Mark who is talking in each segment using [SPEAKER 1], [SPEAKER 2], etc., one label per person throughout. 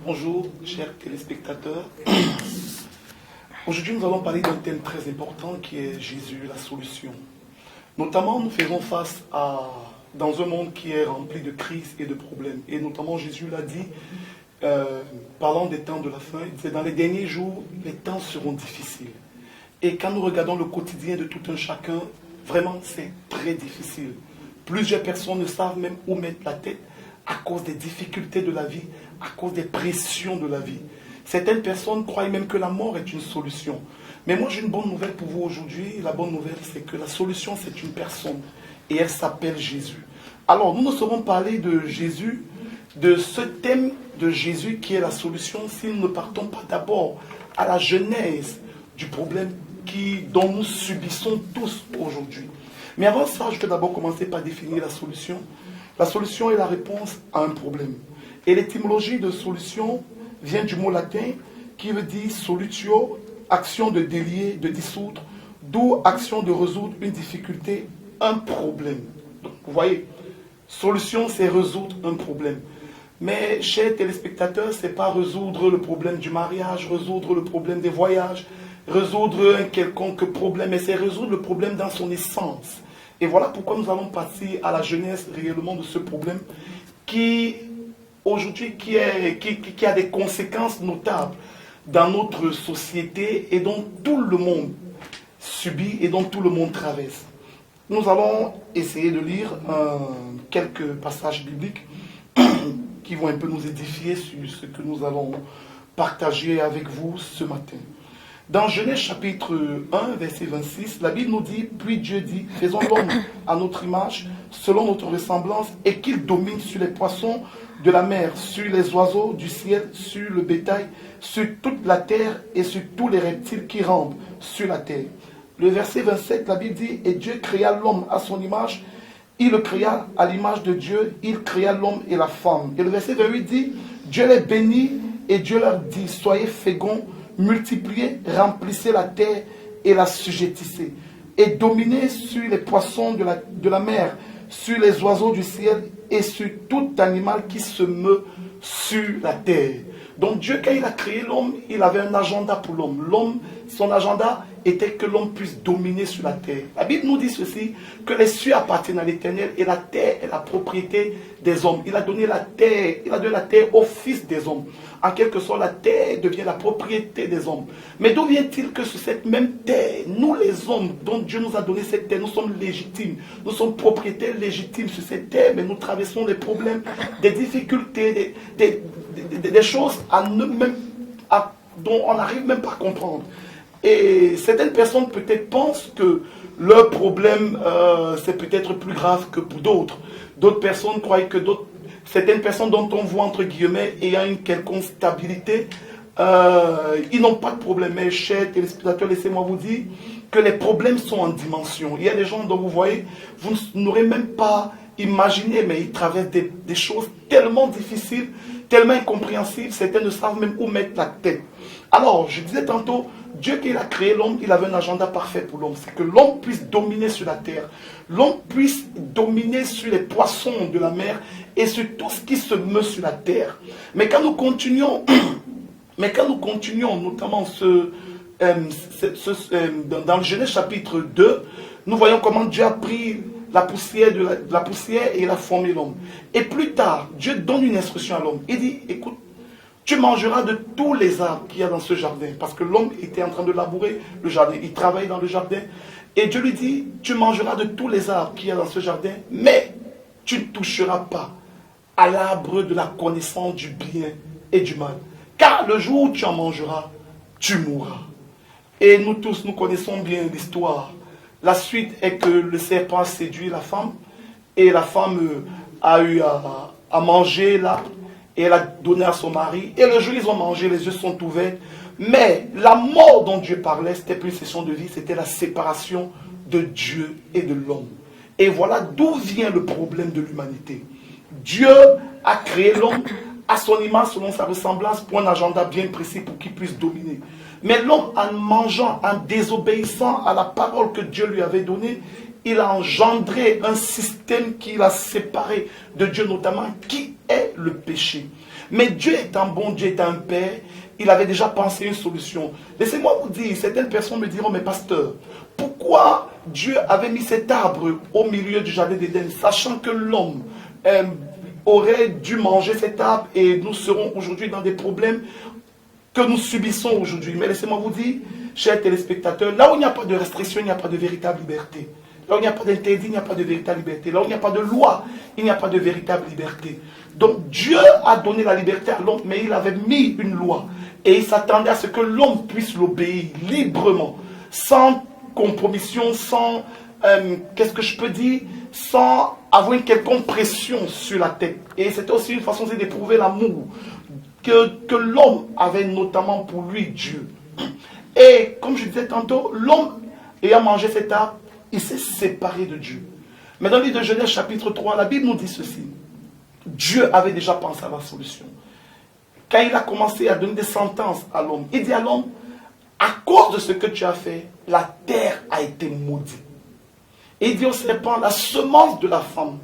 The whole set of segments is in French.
[SPEAKER 1] Bonjour, chers téléspectateurs. Aujourd'hui, nous allons parler d'un thème très important qui est Jésus, la solution. Notamment, nous faisons face dans un monde qui est rempli de crises et de problèmes. Et notamment, Jésus l'a dit, parlant des temps de la fin, il disait, dans les derniers jours, les temps seront difficiles. Et quand nous regardons le quotidien de tout un chacun, vraiment, c'est très difficile. Plusieurs personnes ne savent même où mettre la tête à cause des difficultés de la vie, à cause des pressions de la vie. Certaines personnes croient même que la mort est une solution. Mais moi, j'ai une bonne nouvelle pour vous aujourd'hui. La bonne nouvelle, c'est que la solution, c'est une personne. Et elle s'appelle Jésus. Alors, nous ne saurons parler de Jésus, de ce thème de Jésus qui est la solution, si nous ne partons pas d'abord à la genèse du problème dont nous subissons tous aujourd'hui. Mais avant ça, je vais d'abord commencer par définir la solution. La solution est la réponse à un problème. Et l'étymologie de solution vient du mot latin qui veut dire solutio, action de délier, de dissoudre, d'où action de résoudre une difficulté, un problème. Donc, vous voyez, solution, c'est résoudre un problème. Mais, chers téléspectateurs, ce n'est pas résoudre le problème du mariage, résoudre le problème des voyages, résoudre un quelconque problème, mais c'est résoudre le problème dans son essence. Et voilà pourquoi nous allons passer à la genèse réellement de ce problème qui, aujourd'hui, qui a des conséquences notables dans notre société et dont tout le monde subit et dont tout le monde traverse. Nous allons essayer de lire quelques passages bibliques qui vont un peu nous édifier sur ce que nous allons partager avec vous ce matin. Dans Genèse chapitre 1, verset 26, la Bible nous dit, puis Dieu dit, faisons l'homme à notre image, selon notre ressemblance, et qu'il domine sur les poissons de la mer, sur les oiseaux du ciel, sur le bétail, sur toute la terre et sur tous les reptiles qui rampent sur la terre. Le verset 27, la Bible dit, et Dieu créa l'homme à son image, il le créa à l'image de Dieu, il créa l'homme et la femme. Et le verset 28 dit, Dieu les bénit et Dieu leur dit, soyez féconds, multipliez, remplissez la terre et la sujettissez, et dominez sur les poissons de la mer, sur les oiseaux du ciel et sur tout animal qui se meut sur la terre. Donc Dieu, quand il a créé l'homme, il avait un agenda pour l'homme. L'homme, son agenda était que l'homme puisse dominer sur la terre. La Bible nous dit ceci, que les cieux appartiennent à l'Éternel et la terre est la propriété des hommes. Il a donné la terre au fils des hommes. En quelque sorte, la terre devient la propriété des hommes. Mais d'où vient-il que sur cette même terre, nous les hommes, dont Dieu nous a donné cette terre, nous sommes légitimes, nous sommes propriétaires légitimes sur cette terre, mais nous traversons des problèmes, des difficultés, des choses dont on n'arrive même pas à comprendre. Et certaines personnes peut-être pensent que leur problème c'est peut-être plus grave que pour d'autres. D'autres personnes croient que certaines personnes dont on voit entre guillemets ayant une quelconque stabilité, ils n'ont pas de problème. Mais chers téléspectateurs, laissez-moi vous dire que les problèmes sont en dimension. Il y a des gens dont vous voyez, vous n'aurez même pas imaginé, mais ils traversent des choses tellement difficiles, tellement incompréhensibles, certains ne savent même où mettre la tête. Alors, je disais tantôt, Dieu qui a créé l'homme, il avait un agenda parfait pour l'homme. C'est que l'homme puisse dominer sur la terre. L'homme puisse dominer sur les poissons de la mer et sur tout ce qui se meut sur la terre. Mais quand nous continuons, notamment dans le Genèse chapitre 2, nous voyons comment Dieu a pris la poussière et il a formé l'homme. Et plus tard, Dieu donne une instruction à l'homme. Il dit, écoute, tu mangeras de tous les arbres qu'il y a dans ce jardin. Parce que l'homme était en train de labourer le jardin. Il travaillait dans le jardin. Et Dieu lui dit, tu mangeras de tous les arbres qu'il y a dans ce jardin, mais tu ne toucheras pas à l'arbre de la connaissance du bien et du mal. Car le jour où tu en mangeras, tu mourras. Et nous tous, nous connaissons bien l'histoire. La suite est que le serpent a séduit la femme. Et la femme a eu à manger l'arbre. Et elle a donné à son mari. Et le jour où ils ont mangé, les yeux sont ouverts. Mais la mort dont Dieu parlait, c'était plus une session de vie, c'était la séparation de Dieu et de l'homme. Et voilà d'où vient le problème de l'humanité. Dieu a créé l'homme à son image, selon sa ressemblance, pour un agenda bien précis pour qu'il puisse dominer. Mais l'homme, en mangeant, en désobéissant à la parole que Dieu lui avait donnée, il a engendré un système qui l'a séparé de Dieu, notamment qui est le péché. Mais Dieu étant bon, Dieu étant un Père, il avait déjà pensé une solution. Laissez-moi vous dire, certaines personnes me diront, mais pasteur, pourquoi Dieu avait mis cet arbre au milieu du jardin d'Éden, sachant que l'homme aurait dû manger cet arbre et nous serons aujourd'hui dans des problèmes que nous subissons aujourd'hui. Mais laissez-moi vous dire, chers téléspectateurs, là où il n'y a pas de restriction, il n'y a pas de véritable liberté. Là où il n'y a pas d'interdit, il n'y a pas de véritable liberté. Là où il n'y a pas de loi, il n'y a pas de véritable liberté. Donc Dieu a donné la liberté à l'homme, mais il avait mis une loi. Et il s'attendait à ce que l'homme puisse l'obéir librement, sans compromission, sans, qu'est-ce que je peux dire, sans avoir une quelconque pression sur la tête. Et c'était aussi une façon d'éprouver l'amour que l'homme avait notamment pour lui, Dieu. Et comme je disais tantôt, l'homme ayant mangé cet arbre, il s'est séparé de Dieu. Mais dans le livre de Genèse chapitre 3, la Bible nous dit ceci. Dieu avait déjà pensé à la solution. Quand il a commencé à donner des sentences à l'homme, il dit à l'homme, à cause de ce que tu as fait, la terre a été maudite. Et il dit au serpent, la semence de la femme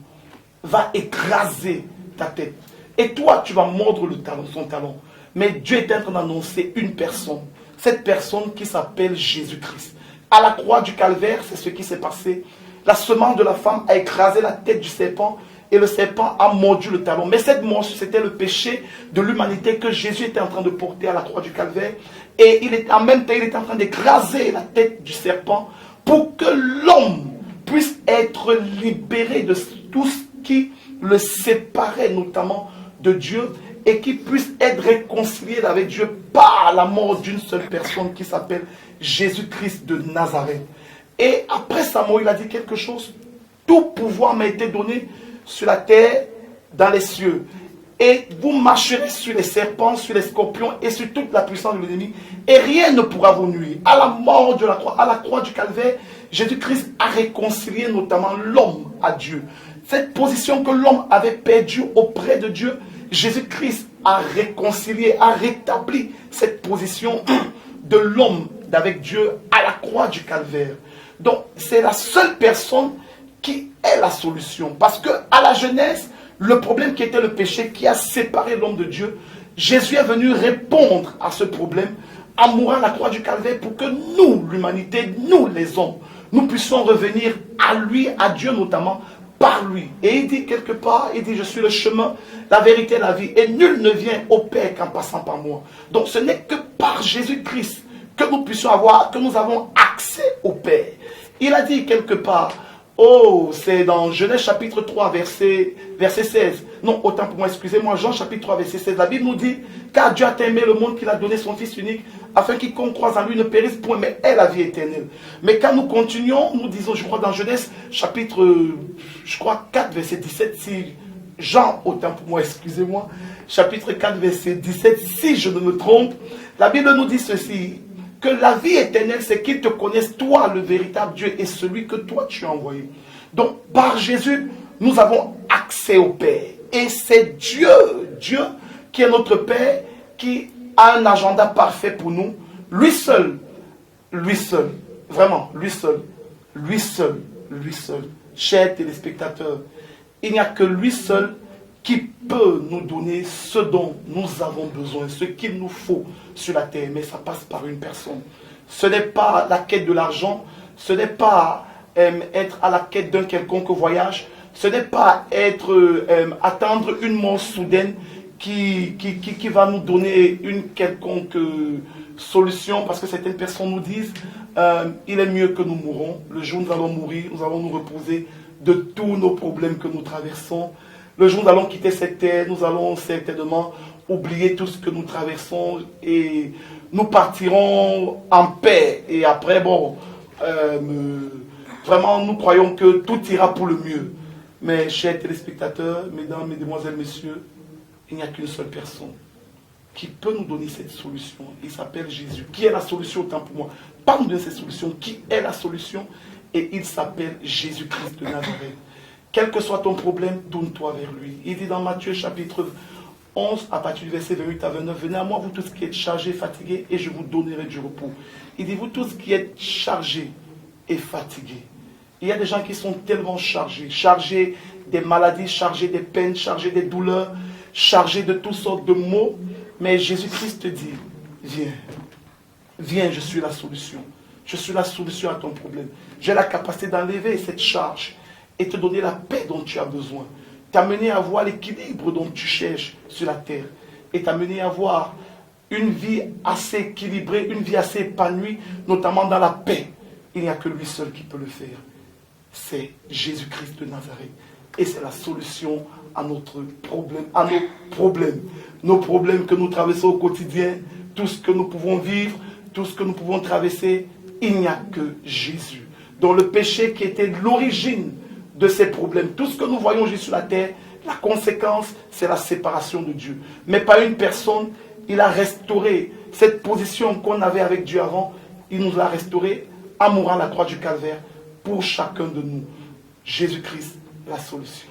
[SPEAKER 1] va écraser ta tête. Et toi, tu vas mordre le talon, son talon. Mais Dieu est en train d'annoncer une personne. Cette personne qui s'appelle Jésus-Christ. À la croix du calvaire, c'est ce qui s'est passé. La semence de la femme a écrasé la tête du serpent et le serpent a mordu le talon. Mais cette morsure, c'était le péché de l'humanité que Jésus était en train de porter à la croix du calvaire. Et en même temps, il était en train d'écraser la tête du serpent pour que l'homme puisse être libéré de tout ce qui le séparait notamment de Dieu et qui puisse être réconcilié avec Dieu par la mort d'une seule personne qui s'appelle Jésus-Christ de Nazareth. Et après sa mort, il a dit quelque chose. Tout pouvoir m'a été donné sur la terre, dans les cieux. Et vous marcherez sur les serpents, sur les scorpions et sur toute la puissance de l'ennemi. Et rien ne pourra vous nuire. À la mort de la croix, à la croix du calvaire, Jésus-Christ a réconcilié notamment l'homme à Dieu. Cette position que l'homme avait perdue auprès de Dieu, Jésus-Christ a réconcilié, a rétabli cette position de l'homme avec Dieu à la croix du calvaire. Donc, c'est la seule personne qui est la solution. Parce que à la Genèse, le problème qui était le péché qui a séparé l'homme de Dieu, Jésus est venu répondre à ce problème en mourant à la croix du calvaire pour que nous, l'humanité, nous les hommes, nous puissions revenir à lui, à Dieu notamment, par lui. Et il dit quelque part, il dit, je suis le chemin, la vérité et la vie. Et nul ne vient au Père qu'en passant par moi. Donc ce n'est que par Jésus-Christ que nous puissions avoir, que nous avons accès au Père. Il a dit quelque part, oh, c'est dans Genèse chapitre 3, verset 16. Non, autant pour moi, excusez-moi, Jean chapitre 3, verset 16. La Bible nous dit, car Dieu a aimé le monde qu'il a donné son Fils unique, afin quiconque croise en lui ne périsse point, mais ait la vie éternelle. Mais quand nous continuons, nous disons, je crois dans Genèse chapitre, 4, verset 17, si Jean, autant pour moi, excusez-moi, chapitre 4, verset 17, si je ne me trompe, la Bible nous dit ceci, que la vie éternelle, c'est qu'ils te connaissent, toi, le véritable Dieu, et celui que toi, tu as envoyé. Donc, par Jésus, nous avons accès au Père. Et c'est Dieu qui est notre Père, qui a un agenda parfait pour nous. Lui seul, vraiment, lui seul. Chers téléspectateurs, il n'y a que lui seul qui peut nous donner ce dont nous avons besoin, ce qu'il nous faut sur la terre, mais ça passe par une personne. Ce n'est pas la quête de l'argent, ce n'est pas être à la quête d'un quelconque voyage, ce n'est pas attendre une mort soudaine qui va nous donner une quelconque solution, parce que certaines personnes nous disent il est mieux que nous mourons, le jour où nous allons mourir, nous allons nous reposer de tous nos problèmes que nous traversons. Le jour où nous allons quitter cette terre, nous allons certainement oublier tout ce que nous traversons et nous partirons en paix. Et après, vraiment, nous croyons que tout ira pour le mieux. Mais, chers téléspectateurs, mesdames, mesdemoiselles, messieurs, il n'y a qu'une seule personne qui peut nous donner cette solution. Il s'appelle Jésus. Qui est la solution autant pour moi? Pas nous donner cette solution. Qui est la solution? Et il s'appelle Jésus-Christ de Nazareth. Quel que soit ton problème, tourne-toi vers lui. Il dit dans Matthieu chapitre 11, à partir du verset 28 à 29, venez à moi, vous tous qui êtes chargés, fatigués, et je vous donnerai du repos. Il dit, vous tous qui êtes chargés et fatigués, Il y a des gens qui sont tellement chargés des maladies, chargés des peines, chargés des douleurs, chargés de toutes sortes de maux. Mais Jésus-Christ te dit, viens, viens, je suis la solution. Je suis la solution à ton problème. J'ai la capacité d'enlever cette charge et te donner la paix dont tu as besoin. T'amener à voir l'équilibre dont tu cherches sur la terre. Et t'amener à voir une vie assez équilibrée, une vie assez épanouie, notamment dans la paix. Il n'y a que lui seul qui peut le faire. C'est Jésus-Christ de Nazareth. Et c'est la solution à notre problème, à nos problèmes. Nos problèmes que nous traversons au quotidien, tout ce que nous pouvons vivre, tout ce que nous pouvons traverser, il n'y a que Jésus. Dont le péché qui était l'origine de ces problèmes. Tout ce que nous voyons aujourd'hui sur la terre, la conséquence, c'est la séparation de Dieu. Mais pas une personne, il a restauré cette position qu'on avait avec Dieu avant. Il nous l'a restaurée en mourant à la croix du calvaire pour chacun de nous. Jésus-Christ, la solution.